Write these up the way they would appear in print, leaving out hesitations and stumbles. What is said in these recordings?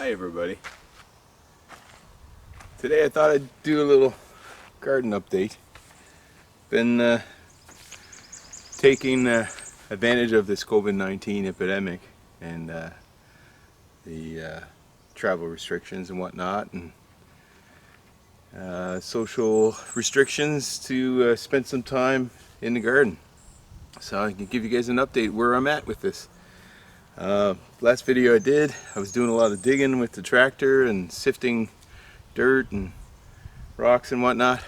Hi everybody. Today I thought I'd do a little garden update. Been taking advantage of this COVID-19 epidemic and the travel restrictions and whatnot, and social restrictions to spend some time in the garden. So I can give you guys an update where I'm at with this. Last video I was doing a lot of digging with the tractor and sifting dirt and rocks and whatnot.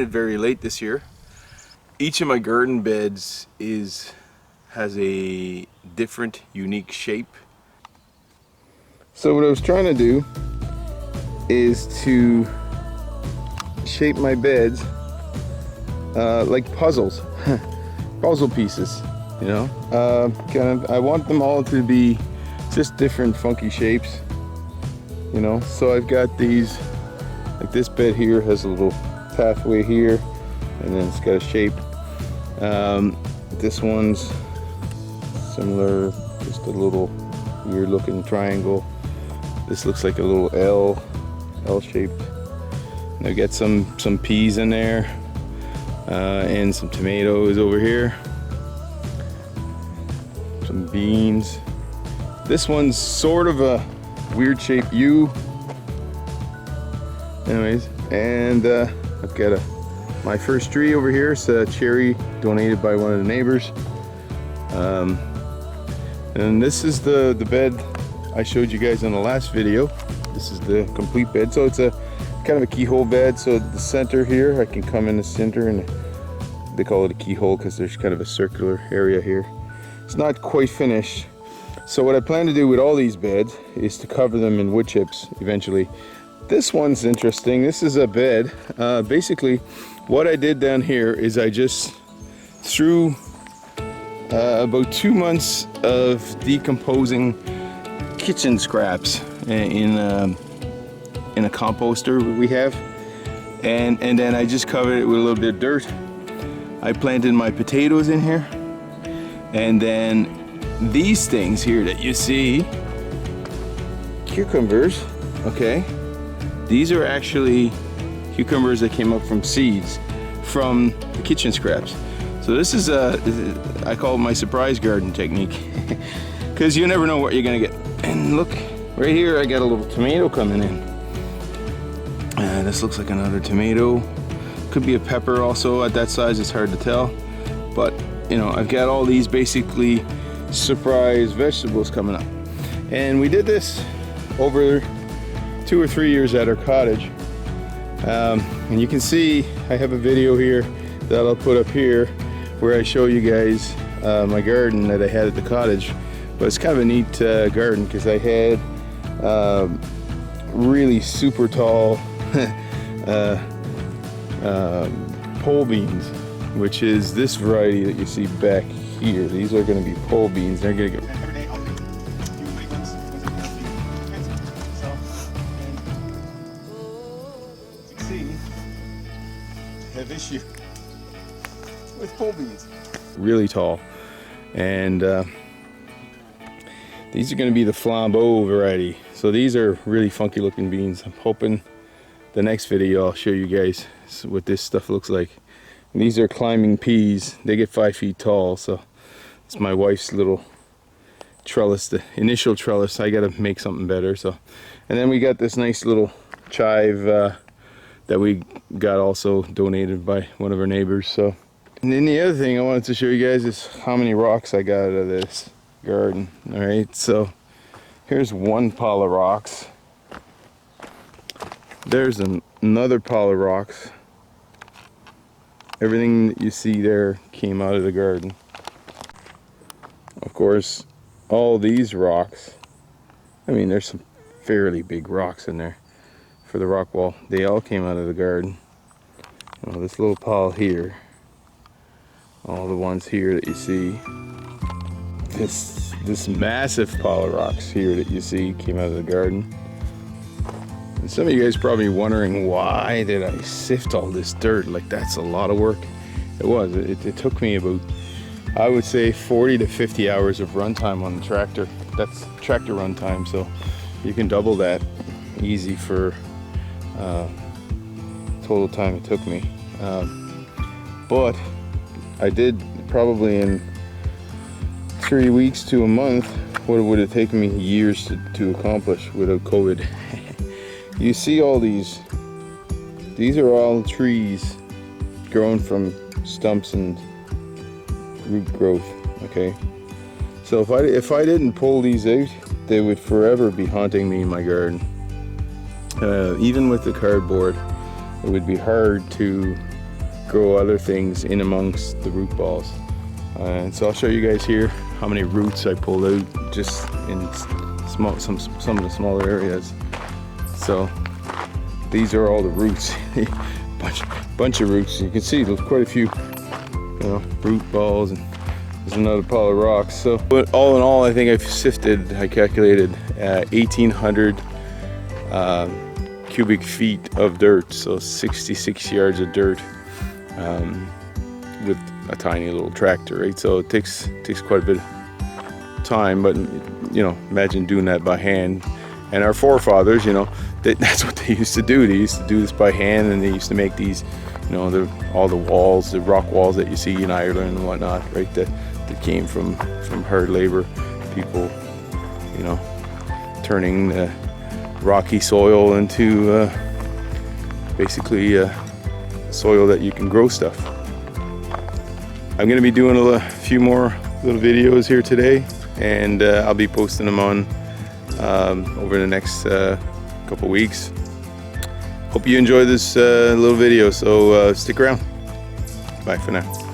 Very late this year. Each of my garden beds has a different, unique shape. So what I was trying to do is to shape my beds like puzzles, puzzle pieces, you know. I want them all to be just different funky shapes, you know. So I've got these, like this bed here has a little pathway here, and then it's got a shape. This one's similar, just a little weird looking triangle. This looks like a little L shaped. And I've got some peas in there, and some tomatoes over here, some beans. This one's sort of a weird shaped U. Anyways, and I've got my first tree over here. It's a cherry donated by one of the neighbors. And this is the bed I showed you guys in the last video. This is the complete bed. So it's a kind of a keyhole bed. So the center here, I can come in the center, and they call it a keyhole because there's kind of a circular area here. It's not quite finished. So what I plan to do with all these beds is to cover them in wood chips eventually. This one's interesting. This is a bed. Basically, what I did down here is I just threw about 2 months of decomposing kitchen scraps in a composter we have, and then I just covered it with a little bit of dirt. I planted my potatoes in here, and then these things here that you see, cucumbers, okay? These are actually cucumbers that came up from seeds from the kitchen scraps. So this is I call it my surprise garden technique, because you never know what you're gonna get. And look, right here I got a little tomato coming in. This looks like another tomato. Could be a pepper also at that size, it's hard to tell. But you know, I've got all these basically surprise vegetables coming up. And we did this over 2 or 3 years at our cottage, and you can see I have a video here that I'll put up here where I show you guys my garden that I had at the cottage. But it's kind of a neat garden because I had really super tall pole beans, which is this variety that you see back here. These are going to be pole beans. They're going to get have issue with pole beans. Really tall, and these are going to be the flambeau variety. So these are really funky looking beans. I'm hoping the next video I'll show you guys what this stuff looks like. And these are climbing peas. They get 5 feet tall, so it's my wife's little trellis, the initial trellis. I got to make something better. So, and then we got this nice little chive that we got also donated by one of our neighbors. So, and then the other thing I wanted to show you guys is how many rocks I got out of this garden. All right, so here's one pile of rocks. There's another pile of rocks. Everything that you see there came out of the garden. Of course, all these rocks, I mean, there's some fairly big rocks in there for the rock wall. They all came out of the garden. Well, this little pile here, all the ones here that you see, this massive pile of rocks here that you see came out of the garden. And some of you guys probably wondering, why did I sift all this dirt? Like, that's a lot of work. It was. It took me about, I would say, 40 to 50 hours of runtime on the tractor. That's tractor runtime, so you can double that easy for total time it took me. But I did probably in 3 weeks to a month what it would have taken me years to accomplish without COVID. You see all these are all trees growing from stumps and root growth, okay? So if I didn't pull these out, they would forever be haunting me in my garden. Even with the cardboard, it would be hard to grow other things in amongst the root balls. And so I'll show you guys here how many roots I pulled out just in some of the smaller areas. So these are all the roots. bunch of roots. You can see there's quite a few, root balls, and there's another pile of rocks. So, but all in all, I think I've sifted, I calculated 1,800 cubic feet of dirt, so 66 yards of dirt, with a tiny little tractor, right? So it takes quite a bit of time, but imagine doing that by hand. And our forefathers, that's what they used to do. They used to do this by hand, and they used to make these, all the walls, the rock walls that you see in Ireland and whatnot, right? That came from hard labor, people, turning the rocky soil into basically soil that you can grow stuff. I'm going to be doing a few more little videos here today, and I'll be posting them on over the next couple weeks. Hope you enjoy this little video, so stick around. Bye for now.